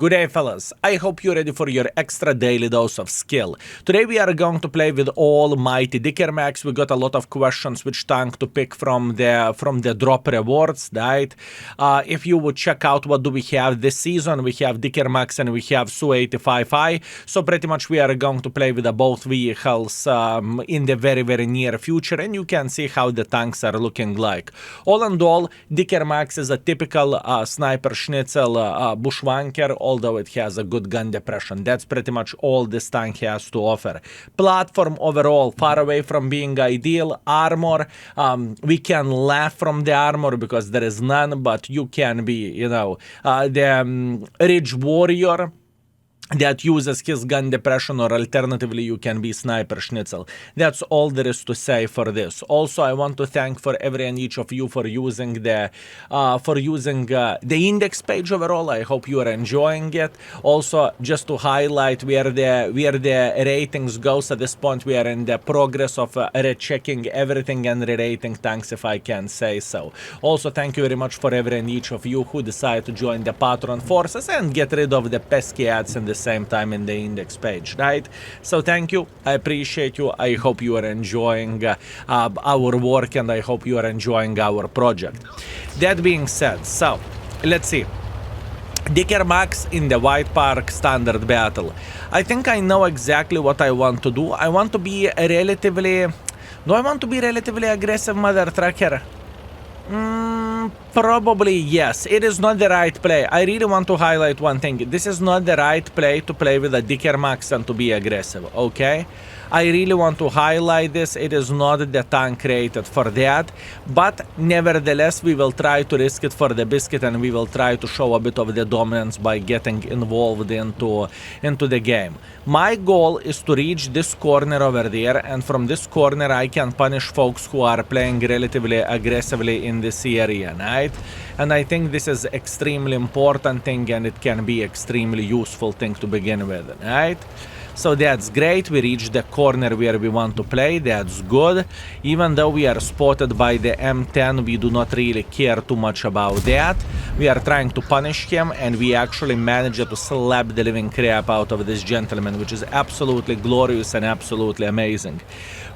Good day, fellas. I hope you're ready for your extra daily dose of skill. Today we are going to play with almighty Dicker Max. We got a lot of questions which tank to pick from the drop rewards, right? If you would check out what do we have this season, we have Dicker Max and we have Su-85i. So pretty much we are going to play with both vehicles in the very, very near future, and you can see how the tanks are looking like. All in all, Dicker Max is a typical sniper schnitzel bushwanker, although it has a good gun depression. That's pretty much all this tank has to offer. Platform overall, far away from being ideal. Armor, we can laugh from the armor because there is none, but you can be, the Ridge Warrior that uses his gun depression, or alternatively you can be sniper schnitzel. That's all there is to say for this. Also, I want to thank for every and each of you for using the index page overall. I hope you are enjoying it. Also, just to highlight where the ratings goes at this point, we are in the progress of rechecking everything and re-rating tanks, if I can say so. Also, thank you very much for every and each of you who decide to join the Patron forces and get rid of the pesky ads in the same time in the index page, right? So thank you. I appreciate you. I hope you are enjoying our work, and I hope you are enjoying our project. That being said, so let's see. Dicker Max in the Widepark standard battle. I think I know exactly what I want to do. I want to be relatively... Do I want to be relatively aggressive, mother trucker? Probably yes. It is not the right play. I really want to highlight one thing. This is not the right play to play with a Dicker Max and to be aggressive, okay? I really want to highlight this. It is not the tank rated for that, but nevertheless we will try to risk it for the biscuit, and we will try to show a bit of the dominance by getting involved into the game. My goal is to reach this corner over there, and from this corner I can punish folks who are playing relatively aggressively in this area, right? And I think this is extremely important thing, and it can be extremely useful thing to begin with, right? So that's great. We reached the corner where we want to play. That's good. Even though we are spotted by the M10, we do not really care too much about that. We are trying to punish him, and we actually managed to slap the living crap out of this gentleman, which is absolutely glorious and absolutely amazing.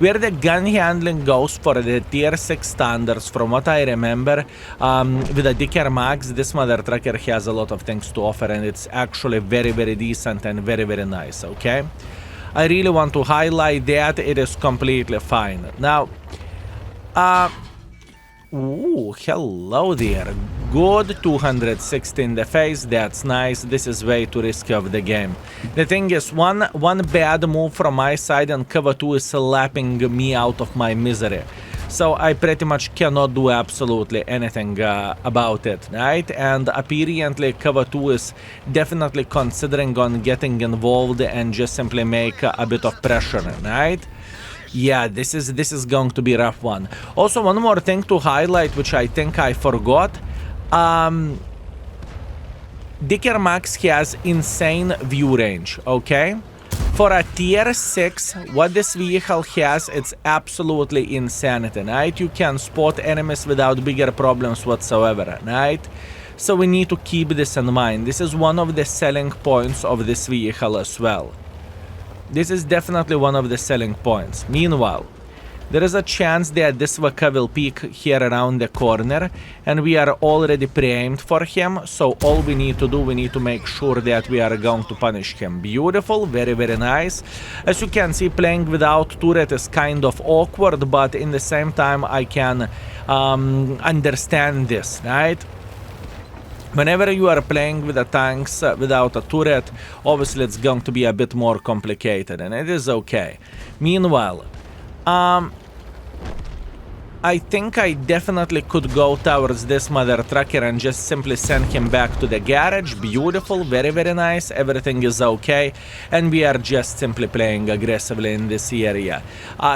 Where the gun handling goes for the tier 6 standards, from what I remember, with the Dicker Max, this mother trucker has a lot of things to offer, and it's actually very, very decent and very, very nice, okay? I really want to highlight that it is completely fine. Now, ooh, hello there. Good 260 in the face, that's nice. This is way too risky of the game. The thing is, one bad move from my side and cover 2 is slapping me out of my misery. So I pretty much cannot do absolutely anything about it, right? And apparently cover 2 is definitely considering on getting involved and just simply make a bit of pressure, right? Yeah, this is going to be a rough one. Also, one more thing to highlight, which I think I forgot. Dicker Max has insane view range, okay? For a tier 6, what this vehicle has, it's absolutely insanity, right? You can spot enemies without bigger problems whatsoever, right? So we need to keep this in mind. This is one of the selling points of this vehicle as well. This is definitely one of the selling points. Meanwhile, there is a chance that this Waka will peek here around the corner, and we are already pre-aimed for him, so all we need to do, we need to make sure that we are going to punish him. Beautiful, very, very nice. As you can see, playing without turret is kind of awkward, but in the same time I can understand this, right? Whenever you are playing with the tanks without a turret, obviously it's going to be a bit more complicated, and it is okay. Meanwhile, I think I definitely could go towards this mother trucker and just simply send him back to the garage. Beautiful, very, very nice. Everything is okay. And we are just simply playing aggressively in this area.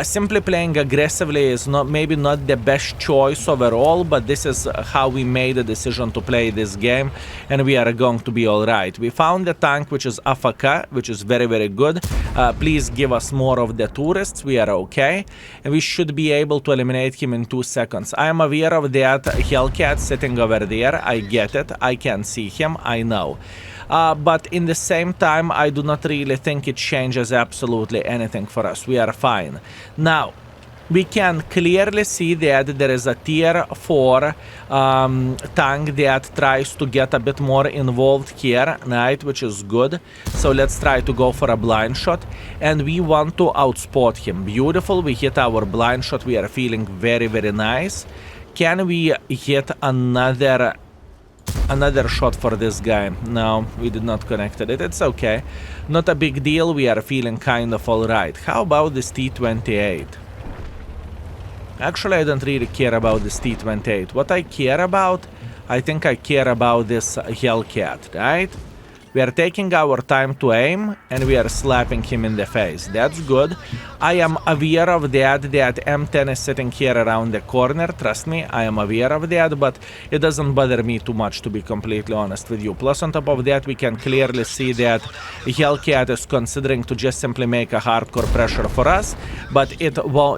Simply playing aggressively is maybe not the best choice overall, but this is how we made a decision to play this game, and we are going to be alright. We found the tank, which is AFK, which is very, very good. Please give us more of the tourists. We are okay. And we should be able to eliminate him in 2 seconds. I am aware of that Hellcat sitting over there. I get it. I can see him. I know. But in the same time, I do not really think it changes absolutely anything for us. We are fine. Now, we can clearly see that there is a tier 4 tank that tries to get a bit more involved here, right, which is good. So let's try to go for a blind shot, and we want to outspot him. Beautiful, we hit our blind shot. We are feeling very, very nice. Can we hit another shot for this guy? No, we did not connect it. It's okay. Not a big deal. We are feeling kind of alright. How about this T-28? Actually, I don't really care about this T-28. What I care about, I think I care about this Hellcat, right? We are taking our time to aim, and we are slapping him in the face. That's good. I am aware of that M10 is sitting here around the corner. Trust me, I am aware of that, but it doesn't bother me too much, to be completely honest with you. Plus, on top of that, we can clearly see that Hellcat is considering to just simply make a hardcore pressure for us, but it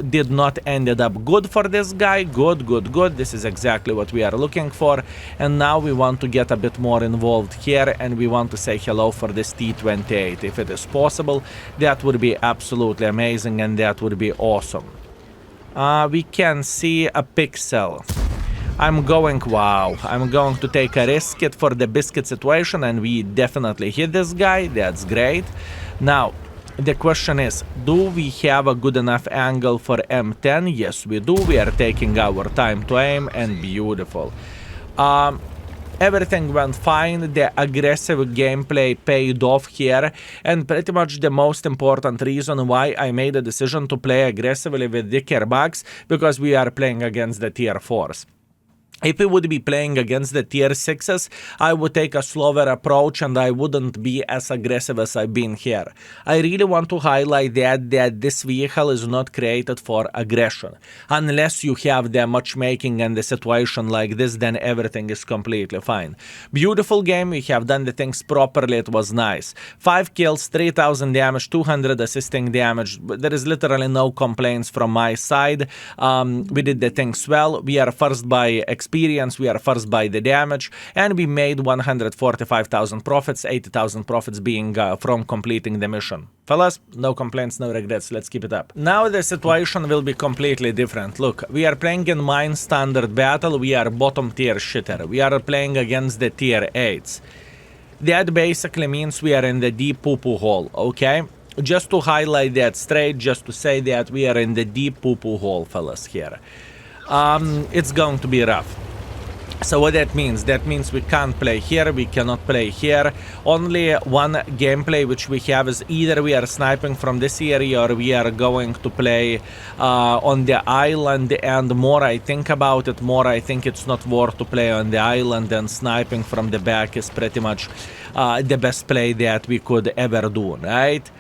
did not ended up good for this guy. Good, good, good. This is exactly what we are looking for, and now we want to get a bit more involved here, and we want to say hello for this T-28. If it is possible, that would be absolutely amazing, and that would be awesome. We can see a pixel. I'm going to take a risk it for the biscuit situation, and we definitely hit this guy. That's great. Now, the question is, do we have a good enough angle for M10? Yes, we do. We are taking our time to aim, and beautiful. Everything went fine. The aggressive gameplay paid off here, and pretty much the most important reason why I made a decision to play aggressively with the Kerbugs, because we are playing against the tier 4s. If we would be playing against the tier 6s, I would take a slower approach, and I wouldn't be as aggressive as I've been here. I really want to highlight that this vehicle is not created for aggression. Unless you have the matchmaking and the situation like this, then everything is completely fine. Beautiful game. We have done the things properly. It was nice. 5 kills, 3000 damage, 200 assisting damage. There is literally no complaints from my side. We did the things well. We are first by experience, we are first by the damage, and we made 145,000 profits, 80,000 profits being from completing the mission. Fellas, no complaints, no regrets. Let's keep it up. Now the situation will be completely different. Look, we are playing in mine standard battle. We are bottom tier shitter. We are playing against the tier 8s. That basically means we are in the deep poo-poo hole, okay? Just to highlight that straight, just to say that we are in the deep poo-poo hole, fellas, here. It's going to be rough. So what that means? That means we can't play here, we cannot play here. Only one gameplay which we have is either we are sniping from this area, or we are going to play on the island. And more I think about it, more I think it's not worth to play on the island, and sniping from the back is pretty much the best play that we could ever do, right?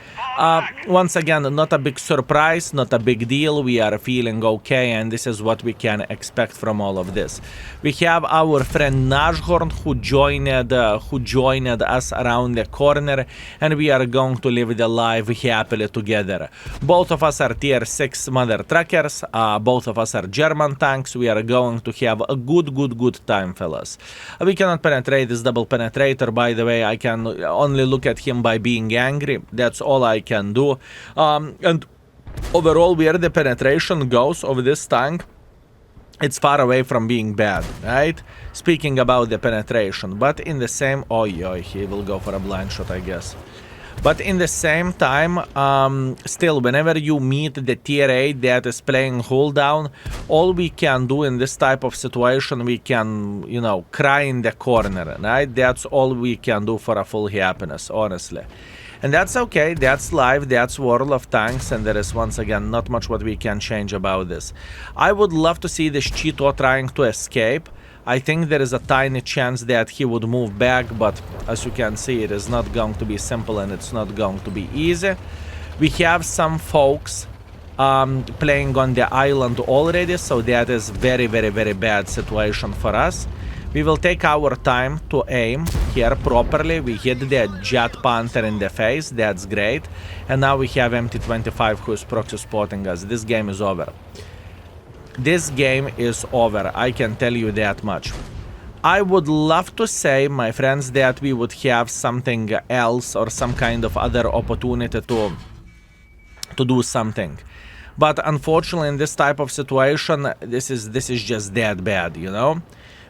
Once again, not a big surprise, not a big deal. We are feeling okay, and this is what we can expect from all of this. We have our friend Nashhorn who joined us around the corner, and we are going to live the life happily together. Both of us are tier 6 mother truckers. Both of us are German tanks. We are going to have a good time, fellas. We cannot penetrate this double penetrator, by the way. I can only look at him by being angry. That's all I can do. And overall, where the penetration goes of this tank, it's far away from being bad, right? Speaking about the penetration, but in the same... Oh, he will go for a blind shot, I guess. But in the same time, still, whenever you meet the tier 8 that is playing hold down, all we can do in this type of situation, we can, you know, cry in the corner, right? That's all we can do for a full happiness, honestly. And that's okay, that's life, that's World of Tanks, and there is once again not much what we can change about this. I would love to see this Cheeto trying to escape. I think there is a tiny chance that he would move back, but as you can see, it is not going to be simple, and it's not going to be easy. We have some folks playing on the island already, so that is very bad situation for us. We will take our time to aim here properly. We hit the Jet Panther in the face. That's great. And now we have MT-25 who is proxy spotting us. This game is over. This game is over, I can tell you that much. I would love to say, my friends, that we would have something else or some kind of other opportunity to do something. But unfortunately, in this type of situation, this is just that bad, you know?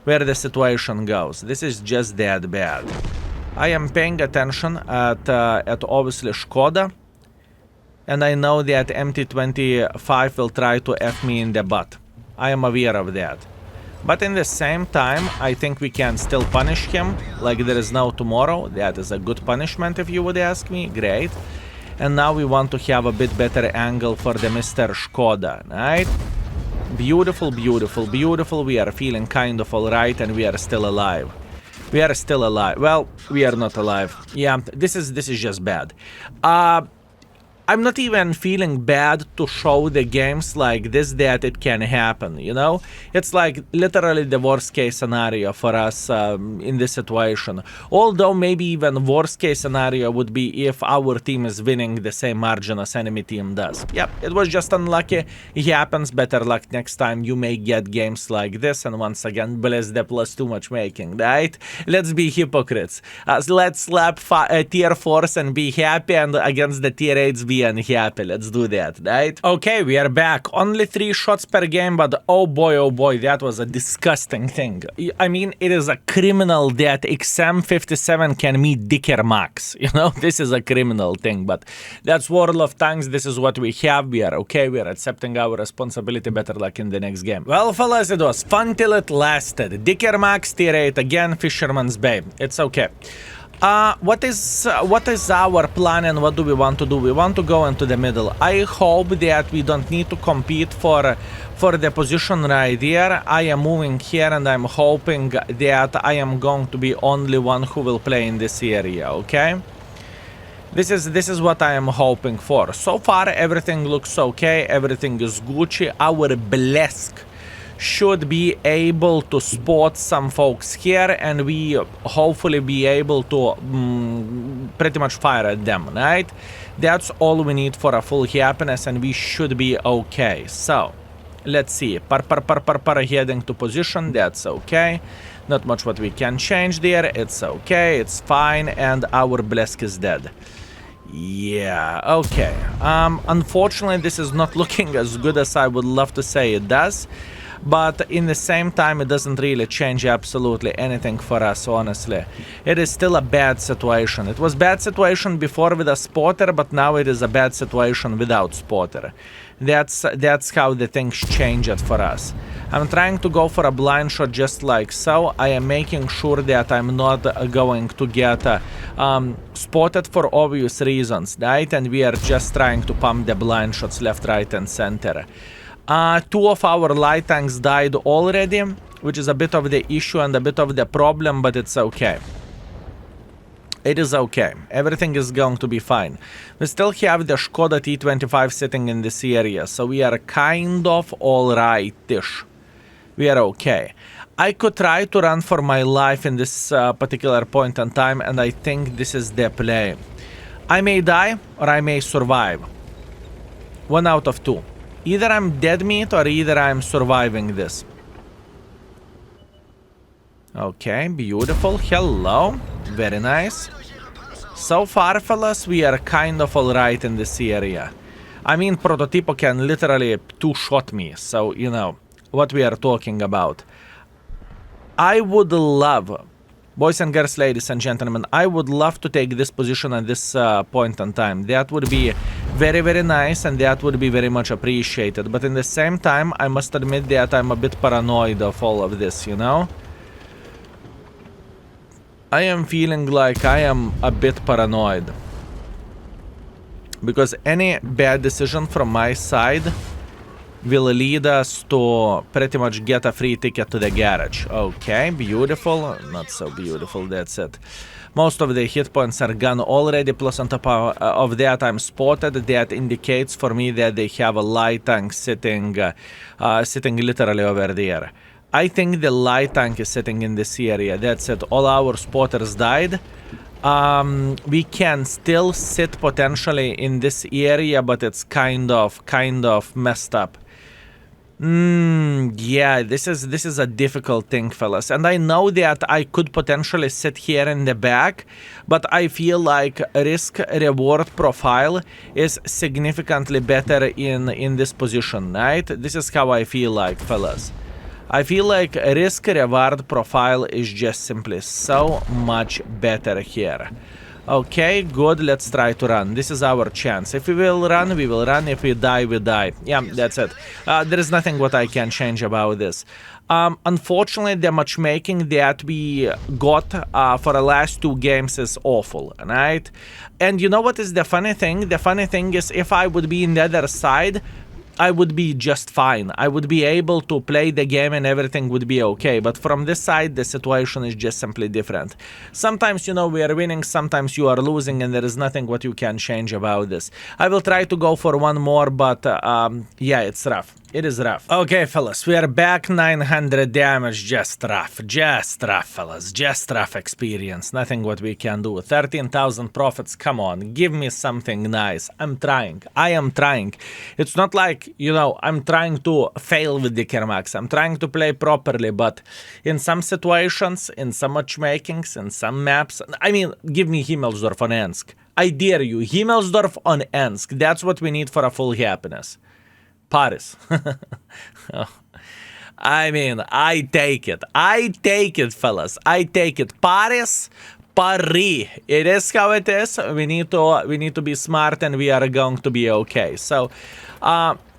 Where the situation goes. This is just that bad. I am paying attention at obviously Skoda. And I know that MT25 will try to F me in the butt. I am aware of that. But in the same time, I think we can still punish him like there is no tomorrow. That is a good punishment if you would ask me. Great. And now we want to have a bit better angle for the Mr. Skoda, right? Beautiful, beautiful, beautiful. We are feeling kind of alright and we are still alive. We are still alive. Well, we are not alive. Yeah, this is just bad. I'm not even feeling bad to show the games like this that it can happen, you know? It's like literally the worst case scenario for us in this situation. Although maybe even worst case scenario would be if our team is winning the same margin as enemy team does. Yep, it was just unlucky. It happens. Better luck next time. You may get games like this. And once again, bless the plus too much making, right? Let's be hypocrites. Let's slap tier 4s and be happy, and against the tier 8s be unhappy. Let's do that, right? Okay, we are back. Only 3 shots per game, but oh boy, that was a disgusting thing. I mean, it is a criminal that XM57 can meet Dicker Max. You know, this is a criminal thing, but that's World of Tanks. This is what we have. We are okay. We are accepting our responsibility. Better luck in the next game. Well, fellas, it was fun till it lasted. Dicker Max, tier 8 again, Fisherman's Bay. It's okay. What is our plan and what do we want to do? We want to go into the middle. I hope that we don't need to compete for the position right here. I am moving here and I'm hoping that I am going to be only one who will play in this area, okay? This is what I am hoping for. So far everything looks okay, everything is Gucci. Our Blesk should be able to spot some folks here and we hopefully be able to pretty much fire at them, right? That's all we need for a full happiness and we should be okay. So let's see, heading to position, that's okay. Not much what we can change there, it's okay, it's fine, and our Blesk is dead. Yeah, okay. Unfortunately this is not looking as good as I would love to say it does. But in the same time, it doesn't really change absolutely anything for us, honestly. It is still a bad situation. It was bad situation before with a spotter, but now it is a bad situation without spotter. That's how the things changed for us. I'm trying to go for a blind shot just like so. I am making sure that I'm not going to get spotted for obvious reasons, right? And we are just trying to pump the blind shots left, right, and center. 2 of our light tanks died already, which is a bit of the issue and a bit of the problem, but it's okay. It is okay. Everything is going to be fine. We still have the Skoda T25 sitting in this area, so we are kind of alright-ish. We are okay. I could try to run for my life in this particular point in time, and I think this is the play. I may die, or I may survive. 1 out of 2. Either I'm dead meat or either I'm surviving this. Okay, beautiful. Hello. Very nice. So far, fellas, we are kind of alright in this area. I mean, Prototipo can literally 2-shot me, so, you know, what we are talking about. I would love, boys and girls, ladies and gentlemen, I would love to take this position at this point in time. That would be very, very nice and that would be very much appreciated. But in the same time, I must admit that I'm a bit paranoid of all of this, you know? I am feeling like I am a bit paranoid. Because any bad decision from my side will lead us to pretty much get a free ticket to the garage. Okay, beautiful. Not so beautiful, that's it. Most of the hit points are gone already, plus on top of that I'm spotted. That indicates for me that they have a light tank sitting literally over there. I think the light tank is sitting in this area. That's it. All our spotters died. We can still sit potentially in this area, but it's kind of messed up. Yeah, this is a difficult thing, fellas. And I know that I could potentially sit here in the back, but I feel like risk-reward profile is significantly better in this position, right? This is how I feel like, fellas. I feel like risk-reward profile is just simply so much better here. Okay, good, let's try to run. This is our chance. If we will run, we will run. If we die, we die. Yeah, that's it. There is nothing what I can change about this. Unfortunately, the matchmaking that we got for the last 2 games is awful, right? And you know what is the funny thing? The funny thing is if I would be in the other side, I would be just fine. I would be able to play the game and everything would be okay. But from this side, the situation is just simply different. Sometimes, you know, we are winning, sometimes you are losing, and there is nothing what you can change about this. I will try to go for one more, but yeah, it's rough. It is rough. Okay, fellas, we are back. 900 damage. Just rough, fellas. Just rough experience. Nothing what we can do. 13,000 profits. Come on, give me something nice. I'm trying. I am trying. It's not like, you know, I'm trying to fail with the Kermax. I'm trying to play properly, but in some situations, in some matchmakings, in some maps, I mean, give me Himmelsdorf on Ensk. I dare you. Himmelsdorf on Ensk. That's what we need for a full happiness. Paris. I mean, I take it. I take it, fellas. I take it. Paris, Paris. It is how it is. We need to be smart, and we are going to be okay. So,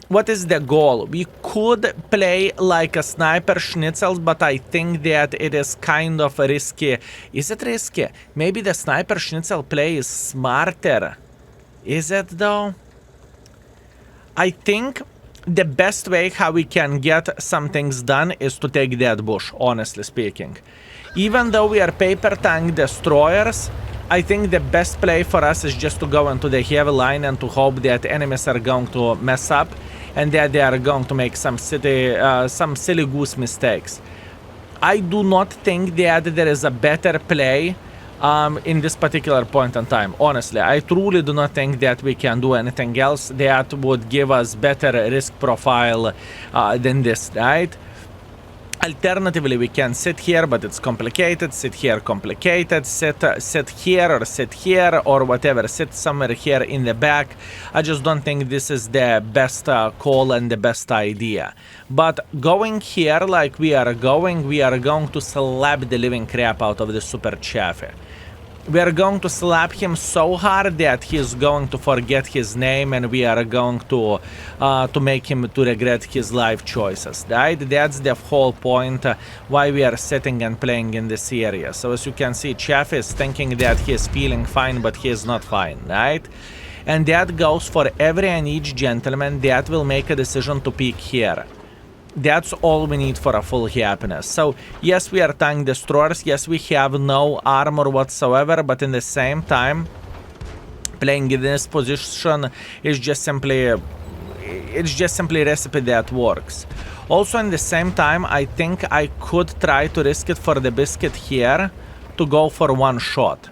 what is the goal? We could play like a sniper schnitzel, but I think that it is kind of risky. Is it risky? Maybe the sniper schnitzel play is smarter. Is it though? I think the best way how we can get some things done is to take that bush, honestly speaking. Even though we are paper tank destroyers, I think the best play for us is just to go into the heavy line and to hope that enemies are going to mess up and that they are going to make some silly goose mistakes. I do not think that there is a better play in this particular point in time. Honestly, I truly do not think that we can do anything else that would give us better risk profile than this, right? Alternatively, we can sit here, but it's complicated. Sit here, complicated. Sit here or sit here or whatever. Sit somewhere here in the back. I just don't think this is the best call and the best idea. But going here like we are going to slap the living crap out of the Super Chaffee. We are going to slap him so hard that he is going to forget his name, and we are going to make him to regret his life choices, right? That's the whole point why we are sitting and playing in this area. So as you can see, Chaffee is thinking that he is feeling fine, but he is not fine, right? And that goes for every and each gentleman that will make a decision to peek here. That's all we need for a full happiness. So, yes, we are tank destroyers. Yes, we have no armor whatsoever, but in the same time, playing in this position is just simply... It's just simply a recipe that works. Also, in the same time, I think I could try to risk it for the biscuit here to go for one shot.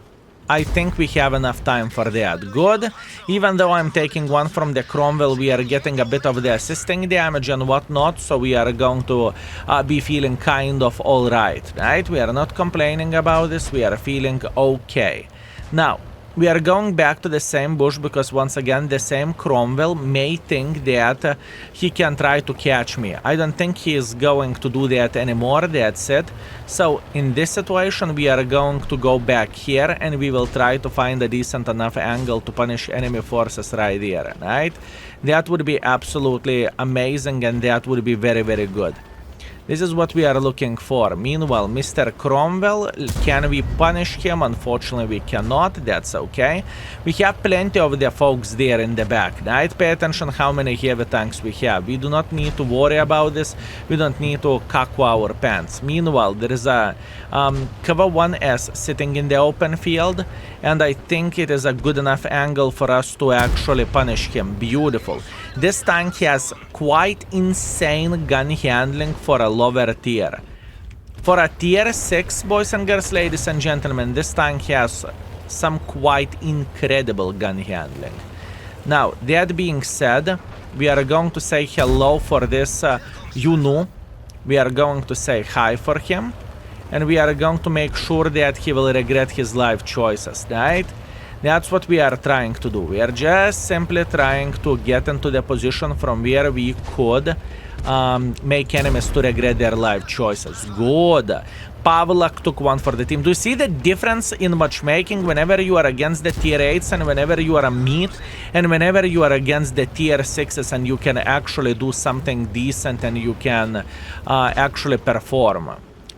I think we have enough time for that. Good. Even though I'm taking one from the Cromwell, we are getting a bit of the assisting damage and whatnot, so we are going to be feeling kind of alright, right? We are not complaining about this, we are feeling okay. Now, we are going back to the same bush because once again the same Cromwell may think that he can try to catch me. I don't think he is going to do that anymore, that's it. So in this situation we are going to go back here and we will try to find a decent enough angle to punish enemy forces right here, right? That would be absolutely amazing and that would be very, very good. This is what we are looking for. Meanwhile, Mr. Cromwell, can we punish him? Unfortunately, we cannot. That's okay. We have plenty of the folks there in the back, right? Pay attention how many heavy tanks we have. We do not need to worry about this. We don't need to cack our pants. Meanwhile, there is a cover 1S sitting in the open field, and I think it is a good enough angle for us to actually punish him. Beautiful. This tank has quite insane gun handling for a lower tier. For a tier 6, boys and girls, ladies and gentlemen, this tank has some quite incredible gun handling. Now, that being said, we are going to say hello for this we are going to say hi for him, and we are going to make sure that he will regret his life choices, right? That's what we are trying to do. We are just simply trying to get into the position from where we could make enemies to regret their life choices. Good. Pavlak took one for the team. Do you see the difference in matchmaking whenever you are against the tier 8s and whenever you are a meat and whenever you are against the tier 6s and you can actually do something decent and you can actually perform?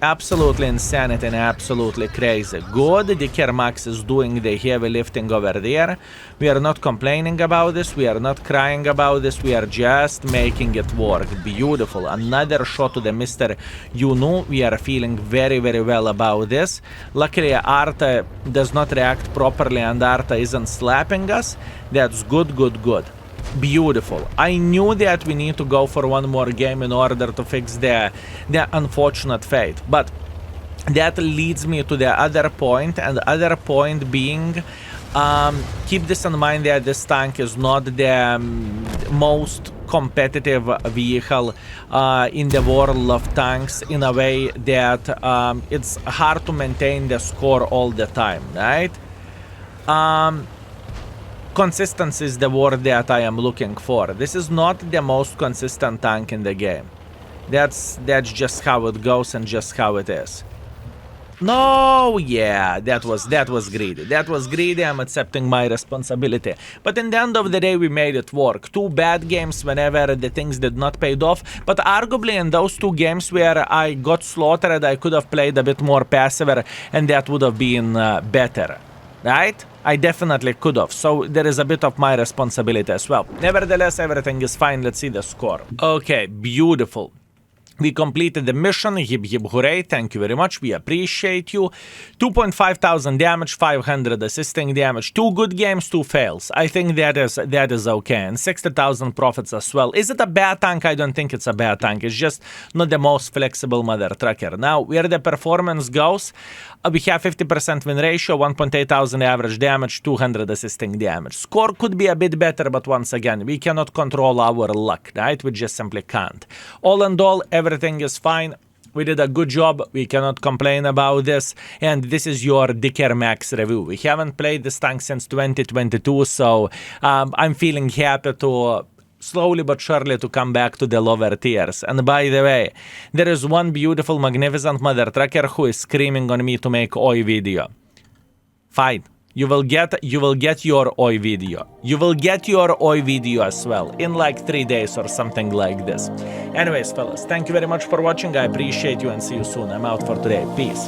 Absolutely insanity and absolutely crazy. Good, the Kermax is doing the heavy lifting over there. We are not complaining about this, we are not crying about this, we are just making it work. Beautiful. Another shot to the Mr. Yunu. We are feeling very, very well about this. Luckily, Arta does not react properly and Arta isn't slapping us. That's good, good, good. Beautiful. I knew that we need to go for one more game in order to fix the unfortunate fate, but that leads me to the other point, and the other point being, keep this in mind that this tank is not the most competitive vehicle in the world of tanks, in a way that it's hard to maintain the score all the time, right? Consistency is the word that I am looking for. This is not the most consistent tank in the game. That's just how it goes and just how it is. No, yeah, that was greedy. That was greedy. I'm accepting my responsibility. But in the end of the day, we made it work. 2 bad games whenever the things did not pay off. But arguably in those 2 games where I got slaughtered, I could have played a bit more passive and that would have been better. Right? I definitely could have, so there is a bit of my responsibility as well. Nevertheless, everything is fine. Let's see the score. Okay, beautiful. We completed the mission. Hip hip hooray. Thank you very much. We appreciate you. 2.5 thousand damage, 500 assisting damage. 2 good games, 2 fails. I think that is okay. And 60,000 profits as well. Is it a bad tank? I don't think it's a bad tank. It's just not the most flexible mother trucker. Now, where the performance goes, we have 50% win ratio, 1.8 thousand average damage, 200 assisting damage. Score could be a bit better, but once again, we cannot control our luck, right? We just simply can't. All in all, everything is fine. We did a good job. We cannot complain about this. And this is your Dicker Max review. We haven't played this tank since 2022, so I'm feeling happy to slowly but surely to come back to the lower tiers. And by the way, there is one beautiful, magnificent mother trucker who is screaming on me to make OI video. Fine. You will get your OI video. You will get your OI video as well in like 3 days or something like this. Anyways, fellas, thank you very much for watching. I appreciate you and see you soon. I'm out for today. Peace.